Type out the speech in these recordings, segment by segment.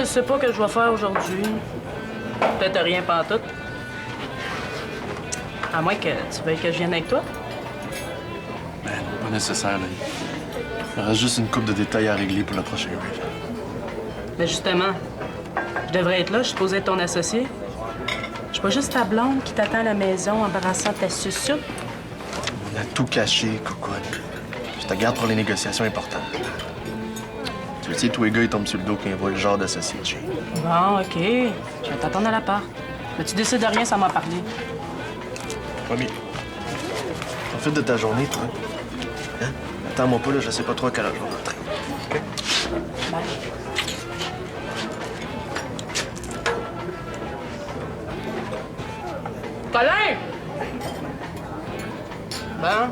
je sais pas ce que je vais faire aujourd'hui. Peut-être rien pantoute. À moins que tu veuilles que je vienne avec toi. Ben, pas nécessaire, là. Il reste juste une couple de détails à régler pour le prochain rave. Mais justement, je devrais être là, je suis supposée être ton associé. Je suis pas juste ta blonde qui t'attend à la maison embrassant ta sucette. On a tout caché, cocotte. Je te garde pour les négociations importantes. Tu le sais, tous les gars, ils tombent sur le dos quand ils voient le genre d'associé de Jay. Bon, OK. Je vais t'attendre à l'appart. Mais tu décides de rien sans m'en parler. Promis. Profite de ta journée, toi. Hein? Attends-moi pas, là, je sais pas trop à quelle heure je vais rentrer. OK? Bye. Colin! Bon.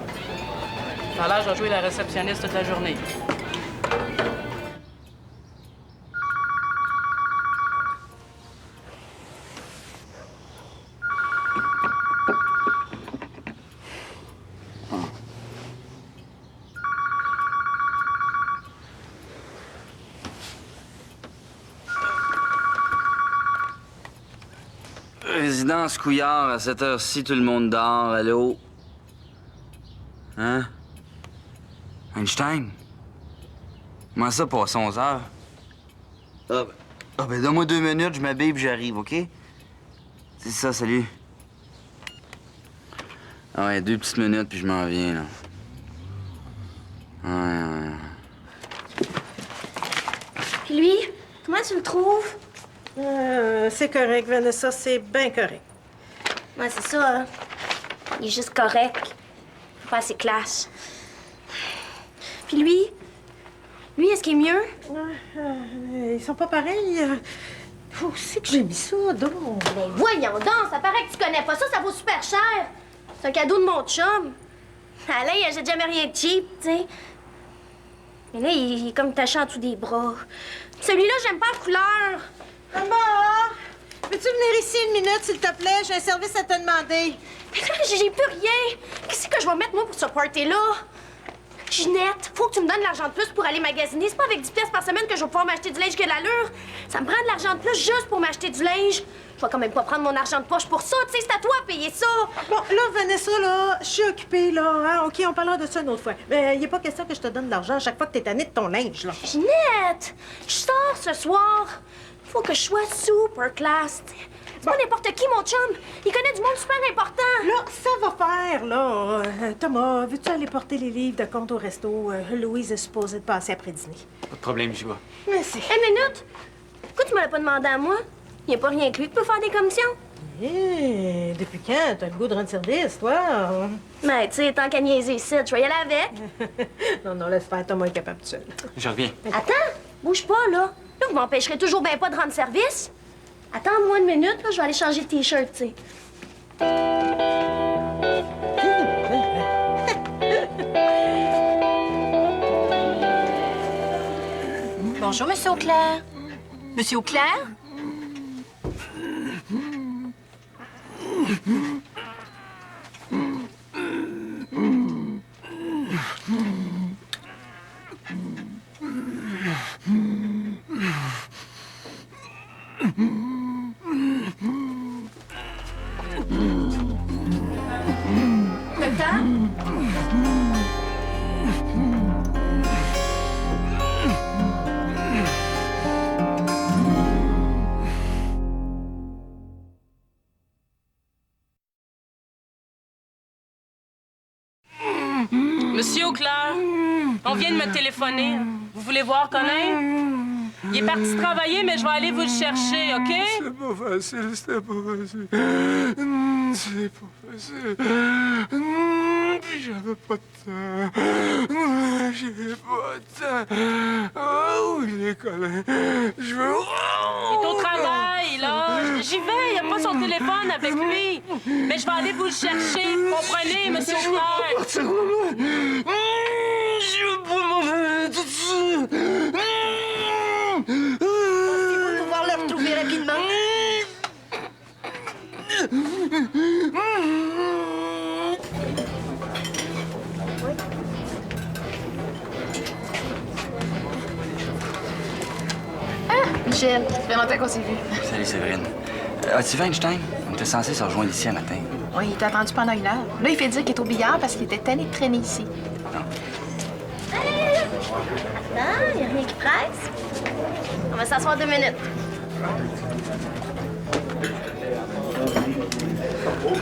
Ça a l'air, je vais jouer la réceptionniste toute la journée. Résidence Couillard, à cette heure-ci, tout le monde dort. Allô? Hein? Einstein? Comment ça, passe 11 heures? Ben donne-moi 2 minutes, je m'habille puis j'arrive, OK? C'est ça, salut. Ah ouais, 2 petites minutes puis je m'en viens, là. Ouais. Puis lui, comment tu le trouves? C'est correct, Vanessa, c'est bien correct. Ouais, c'est ça, hein. Il est juste correct. Pas assez classe. Puis lui, est-ce qu'il est mieux? Ils sont pas pareils. Où c'est que j'ai mis ça, donc? Ben voyons donc, ça paraît que tu connais pas ça, ça vaut super cher. C'est un cadeau de mon chum. Alain, il achète jamais rien de cheap, tu sais. Mais là, il est comme taché en dessous des bras. Celui-là, j'aime pas la couleur. Maman! Peux-tu venir ici une minute, s'il te plaît? J'ai un service à te demander. Mais là, j'ai plus rien. Qu'est-ce que je vais mettre, moi, pour ce party-là? Ginette, faut que tu me donnes de l'argent de plus pour aller magasiner. C'est pas avec 10 pièces par semaine que je vais pouvoir m'acheter du linge qui a de l'allure. Ça me prend de l'argent de plus juste pour m'acheter du linge. Je vais quand même pas prendre mon argent de poche pour ça. Tu sais, c'est à toi à payer ça. Bon, là, Vanessa, là, je suis occupée, là. Hein? OK, on parlera de ça une autre fois. Mais il n'est pas question que je te donne de l'argent à chaque fois que t'es tannée de ton linge, là. Ginette, je sors ce soir. Faut que je sois super classe. C'est pas n'importe qui, mon chum. Il connaît du monde super important. Là, ça va faire, là. Thomas, veux-tu aller porter les livres de compte au resto? Louise est supposée de passer après dîner. Pas de problème, j'y vais. Merci. Une minute. Pourquoi tu me l'as pas demandé à moi? Il n'y a pas rien que lui qui peut faire des commissions. Eh, depuis quand t'as le goût de rendre service, toi? Mais tu sais, tant qu'à niaiser ici, je vais y aller avec. Non, laisse faire, Thomas est capable tout seul. Je reviens. Attends, bouge pas, là. Là, vous m'empêcherez toujours bien pas de rendre service. Attends-moi une minute, là, je vais aller changer de T-shirt, tu sais. Bonjour, Monsieur Auclair. Monsieur Auclair? Docteur? Monsieur Auclair, on vient de me téléphoner. Vous voulez voir Colin? Il est parti travailler, mais je vais aller vous le chercher, OK? C'est pas facile, c'était pas facile. C'est pas facile. Puis j'avais pas de temps. J'ai pas de temps. Oh, il est Colin. Je veux... Il est au travail, là. J'y vais, il n'y a pas son téléphone avec lui. Mais je vais aller vous le chercher. Comprenez, Monsieur Auclair? Je veux pas m'en aller tout de suite. Pensez-vous pouvoir le retrouver rapidement? Michel, ça fait longtemps qu'on s'est vu. Salut, Séverine. As-tu vu Einstein? On était censé se rejoindre ici un matin. Oui, il t'a attendu pendant 1 heure. Là, il fait dire qu'il est au billard parce qu'il était tanné de traîner ici. Attends, y a rien qui presse. On va s'asseoir 2 minutes.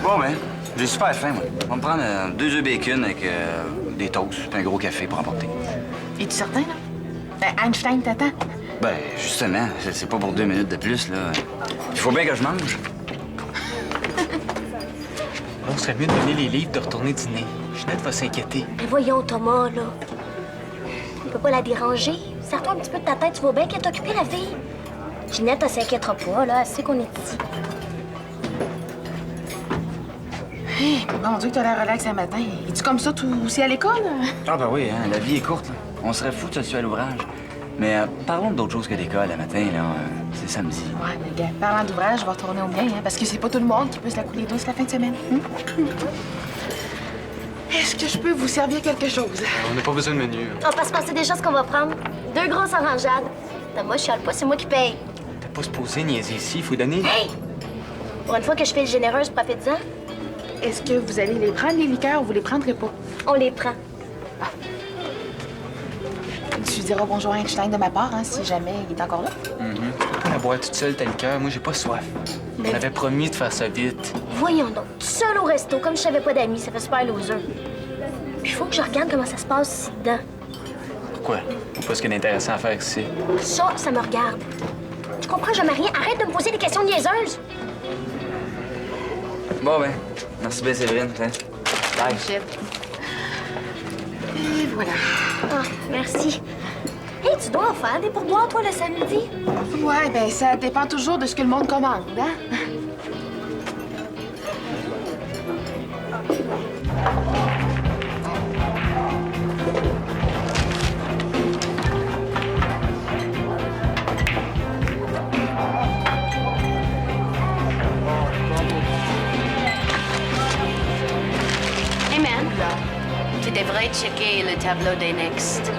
Bon, ben, j'ai super faim, moi. On va me prendre 2 œufs bacon avec des toasts et un gros café pour emporter. Es-tu certain, là? Ben, Einstein t'attend. Ben, justement, c'est pas pour 2 minutes de plus, là. Il faut bien que je mange. On serait mieux de donner les livres, de retourner dîner. Ginette va s'inquiéter. Mais voyons, Thomas, là. On peut pas la déranger. Sers-toi un petit peu de ta tête, tu vois bien qu'elle est occupée, la fille. Ginette, elle s'inquiétera pas, là. Elle sait qu'on est ici. Hé, mon Dieu, que t'as l'air relax un matin. Es-tu comme ça tout aussi à l'école? Ah, ben oui, hein, la vie est courte, là. On serait fous de se tuer à l'ouvrage. Mais parlons d'autre chose que d'école, le matin, là. C'est samedi. Ouais, mais gars, parlant d'ouvrage, je vais retourner au mien, hein, parce que c'est pas tout le monde qui peut se la couler douce la fin de semaine. Est-ce que je peux vous servir quelque chose? On n'a pas besoin de menu. On va se passer déjà ce qu'on va prendre. 2 grosses orangeades. Thomas, je chiale pas, c'est moi qui paye. T'es pas supposé niaiser ici, il faut donner... Hey! Pour une fois que je fais le généreuse, profite-en. Est-ce que vous allez les prendre, les liqueurs, ou vous les prendrez pas? On les prend. Tu diras bonjour à Einstein de ma part, hein, si jamais il est encore là. Tu peux pas la boire toute seule, t'as le cœur. Moi, j'ai pas soif. On avait promis de faire ça vite. Voyons donc, seul au resto, comme je savais pas d'amis, ça fait super loser. Puis il faut que je regarde comment ça se passe ici dedans. Pourquoi? Pas ce qu'il y a d'intéressant à faire ici. Ça me regarde. Tu comprends, je rien. Arrête de me poser des questions niaiseuses. Bon, ben, merci bien, Séverine. Hein. Bye. Michel. Et voilà. Ah, merci. Hey, tu dois en faire des pourboires, toi, le samedi? Ouais, ben ça dépend toujours de ce que le monde commande, hein? Hey, man. Tu devrais checker le tableau des Next.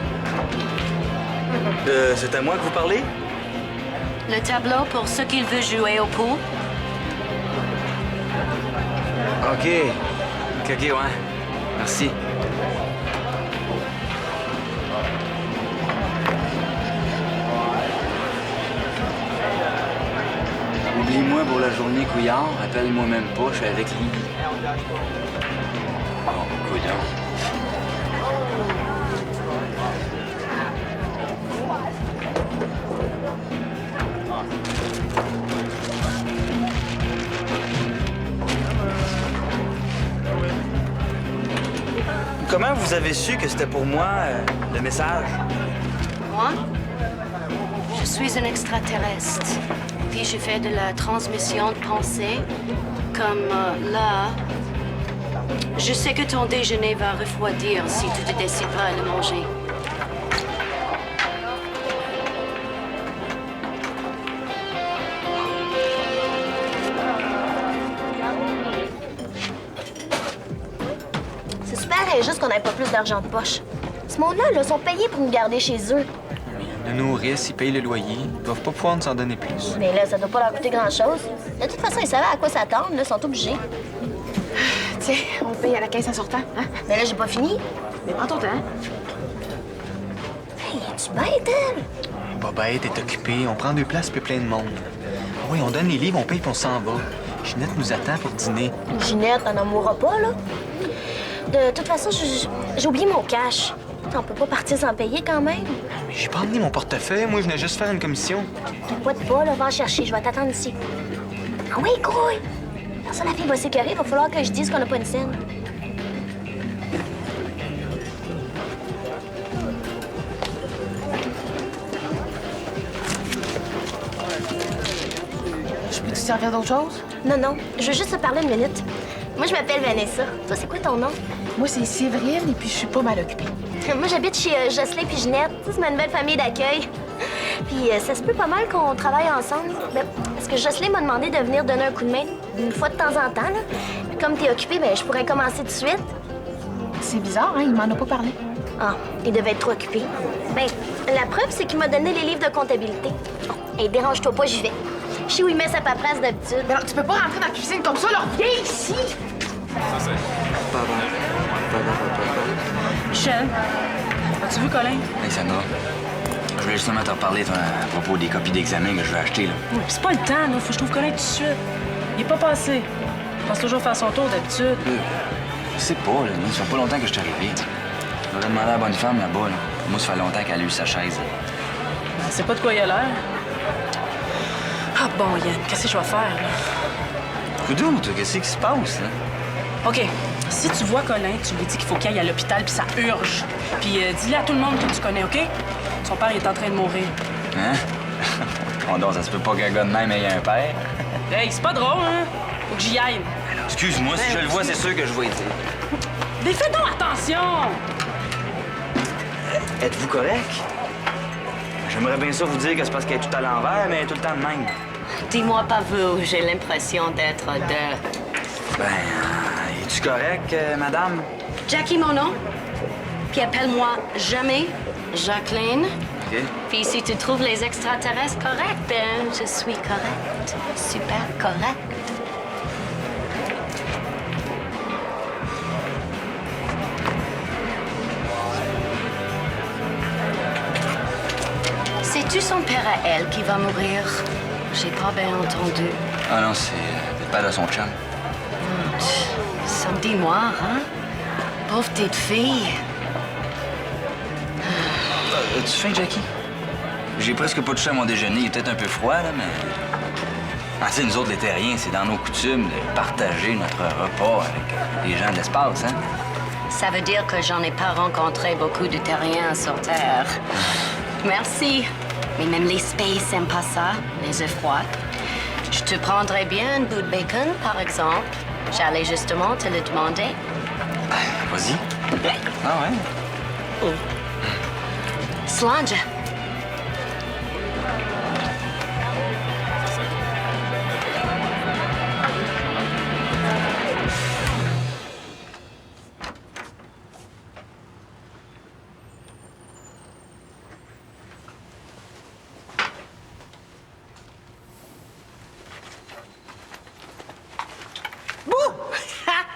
C'est à moi que vous parlez? Le tableau pour ceux qui veulent jouer au pool. OK, ouais. Merci. Oublie-moi pour la journée, couillard. Appelle-moi même pas, je suis avec Lily. Oh, couillard. Comment vous avez su que c'était pour moi, le message? Moi, je suis un extraterrestre. Puis je fais de la transmission de pensée. Comme là, je sais que ton déjeuner va refroidir si tu te décides pas à le manger. C'est super injuste qu'on n'ait pas plus d'argent de poche. Ce monde-là, ils sont payés pour nous garder chez eux. Ils nous nourrissent, ils payent le loyer. Ils doivent pas pouvoir nous en donner plus. Mais là, ça doit pas leur coûter grand-chose. De toute façon, ils savaient à quoi s'attendre, là, ils sont obligés. Tiens, on paye à la caisse en sortant, hein? Mais là, j'ai pas fini. Mais prends ton temps. Hey, es-tu bête, elle? Pas bête, est occupée. On prend 2 places puis plein de monde. Ah oui, on donne les livres, on paye puis on s'en va. Ginette nous attend pour dîner. Ginette, on n'en mourra pas, là. De toute façon, j'ai oublié mon cash. On peut pas partir sans payer quand même. Mais j'ai pas emmené mon portefeuille. Moi, je venais juste faire une commission. T'inquiète pas, là, va en chercher. Je vais t'attendre ici. Ah oui, couille! Ça, la fille va s'écœurer. Il va falloir que je dise qu'on n'a pas une scène. Je peux te servir d'autre chose? Non, je veux juste te parler 1 minute. Moi, je m'appelle Vanessa. Toi, c'est quoi ton nom? Moi, c'est Séverine et puis je suis pas mal occupée. Moi, j'habite chez Jocelyn puis Ginette. Ça, c'est ma nouvelle famille d'accueil. Puis ça se peut pas mal qu'on travaille ensemble. Ben, parce que Jocelyn m'a demandé de venir donner un coup de main une fois de temps en temps. Là. Puis comme t'es occupée, ben, je pourrais commencer tout de suite. C'est bizarre, hein? Il m'en a pas parlé. Ah, il devait être trop occupé. Ben, la preuve, c'est qu'il m'a donné les livres de comptabilité. Hey, dérange-toi pas, j'y vais. Je sais où il met sa paperasse d'habitude. Mais non, tu peux pas rentrer dans la cuisine comme ça, là. Viens ici! Michel, as-tu vu Colin? Hey, Sandra, je voulais justement te reparler toi, à propos des copies d'examen que je vais acheter, là. C'est pas le temps, là. Faut que je trouve Colin tout de suite. Il est pas passé. Il passe toujours faire son tour d'habitude. Je sais pas, là. Moi, ça fait pas longtemps que je suis arrivé. J'aurais demandé à la bonne femme là-bas, là. Moi, ça fait longtemps qu'elle a eu sa chaise. Elle sait pas de quoi il a l'air. Ah bon, Yann, qu'est-ce que je vais faire, là? Coudou, toi, qu'est-ce qui se passe, là? OK. Si tu vois Colin, tu lui dis qu'il faut qu'il aille à l'hôpital, puis ça urge. Puis dis-le à tout le monde que tu connais, OK? Son père est en train de mourir. Hein? Oh non, ça se peut pas qu'un gars de même ait un père. Hey, c'est pas drôle, hein? Faut que j'y aille. Excuse-moi, si je le vois, c'est sûr que je vais être. Mais fais donc attention! Êtes-vous correct? J'aimerais bien ça vous dire que c'est parce qu'elle est tout à l'envers, mais elle est tout le temps de même. Dis-moi pas vous, j'ai l'impression d'être de... Ben, es-tu correct, madame? Jackie, mon nom. Puis appelle-moi jamais Jacqueline. OK. Puis si tu trouves les extraterrestres corrects, ben je suis correcte. Super correcte. C'est-tu son père à elle qui va mourir? J'ai pas bien entendu. Ah non, c'est le père de son chum. Samedi noir, hein? Pauvre petite fille. As-tu faim, Jackie? J'ai presque pas touché à mon déjeuner. Il est peut-être un peu froid, là, mais... Ah, tu sais, nous autres, les terriens, c'est dans nos coutumes de partager notre repas avec les gens de l'espace, hein? Ça veut dire que j'en ai pas rencontré beaucoup de terriens sur Terre. Merci. Mais même les space aiment pas ça, les œufs froids. Je te prendrais bien un bout de bacon, par exemple. J'allais justement te le demander. Vas-y. Ah ouais? Slange.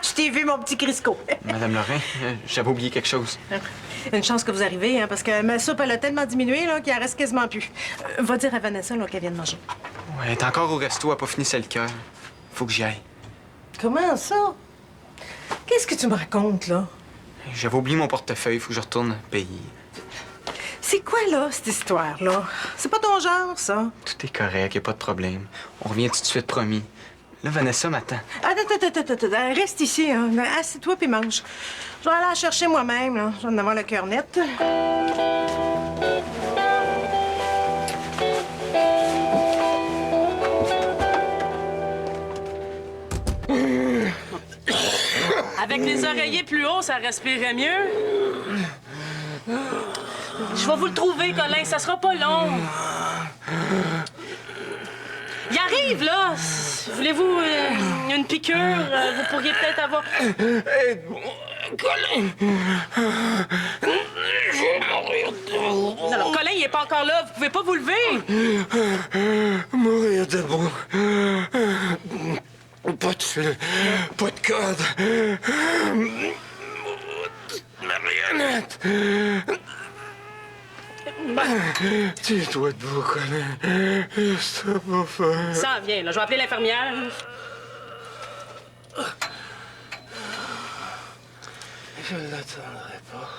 Je t'ai vu, mon petit Crisco. Madame Lorrain, j'avais oublié quelque chose. Une chance que vous arrivez, hein, parce que ma soupe, elle a tellement diminué là, qu'il en reste quasiment plus. Va dire à Vanessa là, qu'elle vient de manger. Ouais, elle est encore au resto, elle a pas fini ça le cœur. Faut que j'y aille. Comment ça? Qu'est-ce que tu me racontes, là? J'avais oublié mon portefeuille, faut que je retourne payer. C'est quoi, là, cette histoire-là? C'est pas ton genre, ça? Tout est correct, y a pas de problème. On revient tout de suite, promis. Là, Vanessa m'attend. Attends, reste ici, hein. Assieds-toi puis mange. Je vais aller la chercher moi-même, là. Je vais en avoir le cœur net. Avec les oreillers plus hauts, ça respirerait mieux. Je vais vous le trouver, Colin. Ça sera pas long. Il arrive, là. Voulez-vous une piqûre? Vous pourriez peut-être avoir... Colin! Je vais mourir debout. Non, Colin, il est pas encore là. Vous pouvez pas vous lever. Mourir debout. Pas de fil, pas de code. Marionnette. Tiens-toi debout, Colin. Ça va faire. Ça vient, là. Je vais appeler l'infirmière. Je ne l'attendrai pas.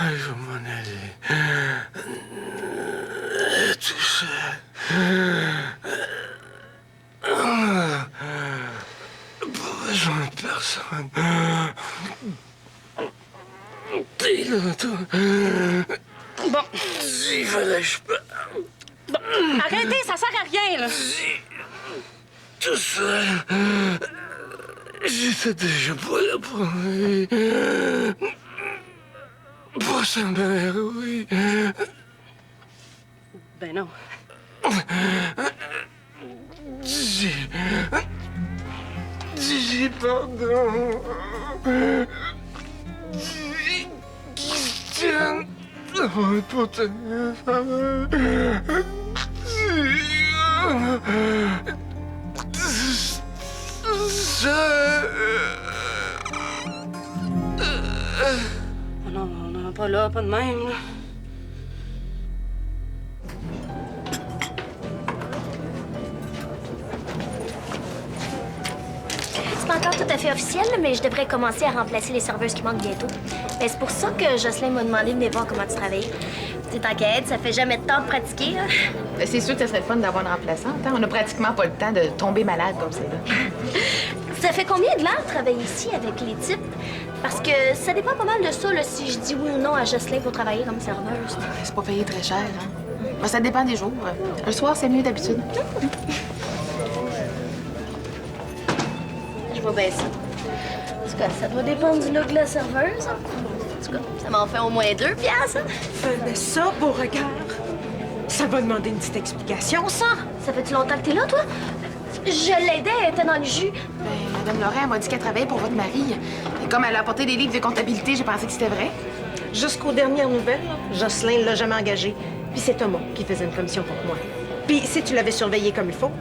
Je vais m'en aller. Tout seul. Pas besoin de personne. T'es là, toi. Bon. Il fallait que je parle. Bon. Arrêtez, ça sert à rien, là. Tout seul. J'étais déjà pas là pour lui. Pas sa mère, oui. Ben non. Dis pardon. Dis, Christiane. Non, non, pas là, pas de même, là. C'est pas encore tout à fait officiel, là, mais je devrais commencer à remplacer les serveuses qui manquent bientôt. Ben, c'est pour ça que Jocelyn m'a demandé de venir voir comment tu travailles. Tu sais, t'inquiète, ça fait jamais de temps de pratiquer, là. Ben, c'est sûr que ça serait le fun d'avoir une remplaçante. Hein? On a pratiquement pas le temps de tomber malade comme c'est là. Ça fait combien de l'heure de travailler ici avec les types? Parce que ça dépend pas mal de ça, là, si je dis oui ou non à Jocelyn pour travailler comme serveuse. C'est pas payé très cher, hein? Ben, ça dépend des jours. Un soir, c'est mieux d'habitude. Je vois bien ça. En tout cas, ça doit dépendre du look de la serveuse. En tout cas, ça m'en fait au moins 2 piastres. Mais ça, beau regard, ça va demander une petite explication, ça. Ça fait-tu longtemps que t'es là, toi? Je l'aidais, elle était dans le jus. Ben, Madame Laurent, elle m'a dit qu'elle travaillait pour votre mari. Et comme elle a apporté des livres de comptabilité, j'ai pensé que c'était vrai. Jusqu'aux dernières nouvelles, Jocelyn ne l'a jamais engagé. Puis c'est Thomas qui faisait une commission pour moi. Puis si tu l'avais surveillé comme il faut,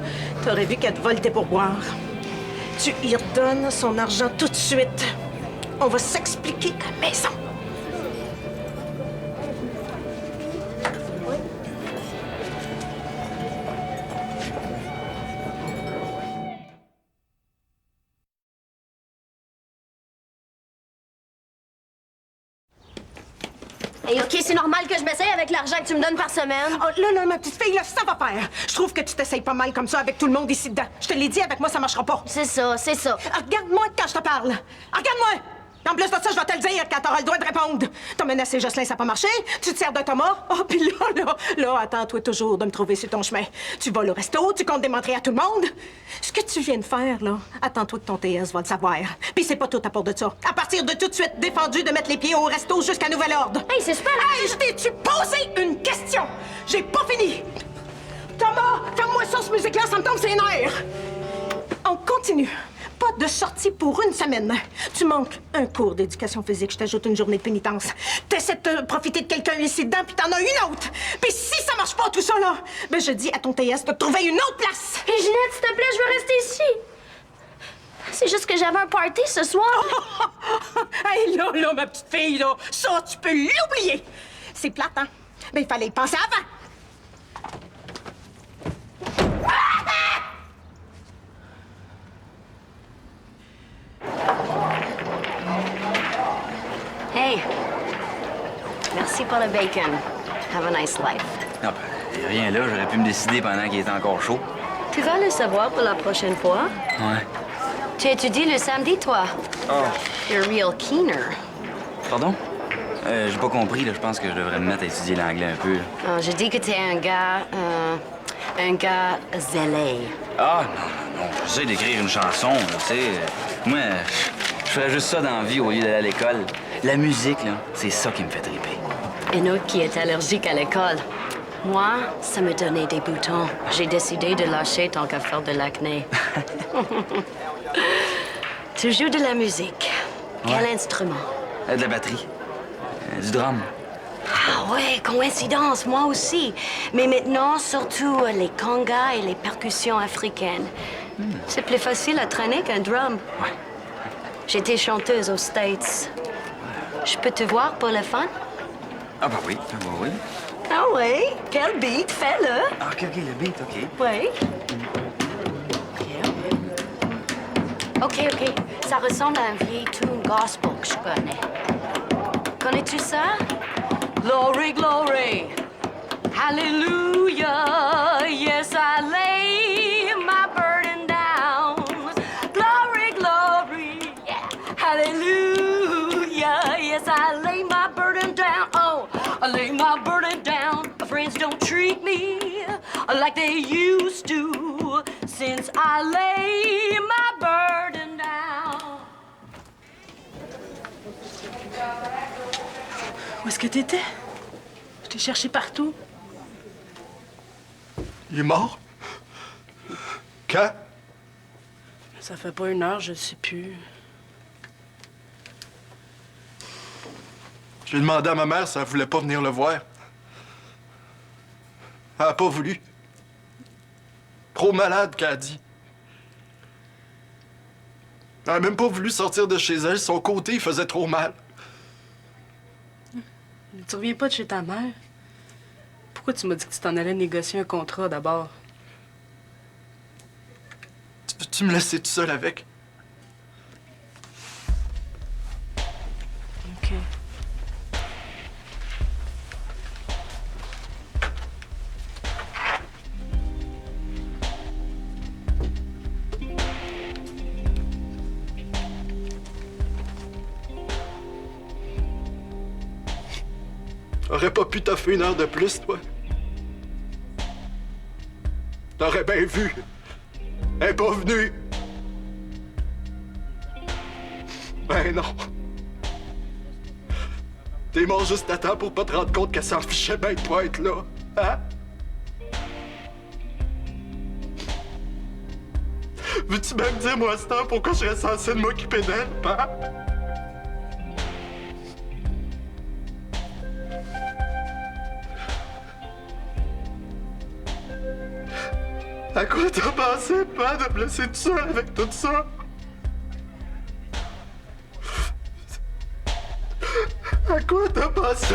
t'aurais vu qu'elle te vole tes pourboires. Tu y redonnes son argent tout de suite. On va s'expliquer à la maison. Hey, OK, c'est normal que je m'essaye avec l'argent que tu me donnes par semaine. Oh, là, ma petite fille, là, ça va faire. Je trouve que tu t'essayes pas mal comme ça avec tout le monde ici dedans. Je te l'ai dit, avec moi, ça marchera pas. C'est ça, c'est ça. Regarde-moi quand je te parle. Regarde-moi! En plus de ça, je vais te le dire quand t'auras le droit de répondre. T'as menacé Jocelyn, ça n'a pas marché. Tu te sers de Thomas. Oh, puis là, attends-toi toujours de me trouver sur ton chemin. Tu vas au resto, tu comptes démontrer à tout le monde. Ce que tu viens de faire, là, attends-toi que ton TS va le savoir. Puis c'est pas tout à part de ça. À partir de tout de suite, défendu de mettre les pieds au resto jusqu'à nouvel ordre. Hey, c'est super! Hey, je t'ai-tu posé une question? J'ai pas fini. Thomas, ferme-moi ça, cette musique-là, ça me tombe ses nerfs. On continue. Pas de sortie pour une semaine. Tu manques un cours d'éducation physique, je t'ajoute une journée de pénitence. T'essaies de profiter de quelqu'un ici dedans, puis t'en as une autre. Puis si ça marche pas tout ça, là, ben je dis à ton TS de trouver une autre place. Hey, Ginette, s'il te plaît, je veux rester ici. C'est juste que j'avais un party ce soir. Hey, là, ma petite fille, là, ça, tu peux l'oublier. C'est plate, hein? Ben, il fallait y penser avant. Hey, merci pour le bacon. Have a nice life. Non, ben, rien là, j'aurais pu me décider pendant qu'il était encore chaud. Tu vas le savoir pour la prochaine fois. Ouais. Tu étudies le samedi, toi? Oh. You're a real keener. Pardon? J'ai pas compris, là. Je pense que je devrais me mettre à étudier l'anglais un peu. Là. Oh, je dis que t'es un gars zélé. Ah, non. J'essaie d'écrire une chanson, là, tu sais. Moi, je ferais juste ça dans la vie au lieu d'aller à l'école. La musique, là, c'est ça qui me fait triper. Un autre qui est allergique à l'école. Moi, ça me donnait des boutons. J'ai décidé de lâcher tant qu'à faire de l'acné. Tu joues de la musique. Quel instrument? De la batterie. Du drum. Ah ouais, coïncidence, moi aussi. Mais maintenant, surtout les congas et les percussions africaines. C'est plus facile à traîner qu'un drum. Ouais. J'étais chanteuse aux States. Je peux te voir pour le fun? Ah, bah oui. Ah oui? Quel beat? Fais-le. Ah, OK, le beat, OK. Oui. OK. Ça ressemble à un vieil tune gospel que je connais. Connais-tu ça? Glory, glory. Hallelujah. Yes, I lay my burden down. Glory, glory. Yeah. Hallelujah. Yes, I lay my burden down. Oh, I lay my burden down. My friends don't treat me like they used to since I lay my burden down. Où est-ce que t'étais? Je t'ai cherché partout. Il est mort? Quand? Ça fait pas 1 heure, je sais plus. J'ai demandé à ma mère si elle voulait pas venir le voir. Elle a pas voulu. Trop malade, qu'elle a dit. Elle a même pas voulu sortir de chez elle. Son côté, il faisait trop mal. Mais tu reviens pas de chez ta mère? Pourquoi tu m'as dit que tu t'en allais négocier un contrat d'abord? Tu me laisser tout seul avec? OK. T'aurais pas pu t'offrir une heure de plus, toi? T'aurais bien vu. Elle est pas venue. Ben non. T'es mort juste à temps pour pas te rendre compte qu'elle s'en fichait bien de toi être là. Hein? Veux-tu même dire, moi, à ce temps, pourquoi je serais censé de m'occuper d'elle, hein? À quoi t'as pensé, pas de me laisser tout seul avec tout ça? À quoi t'as pensé,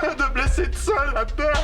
pas de me laisser tout seul là-dedans?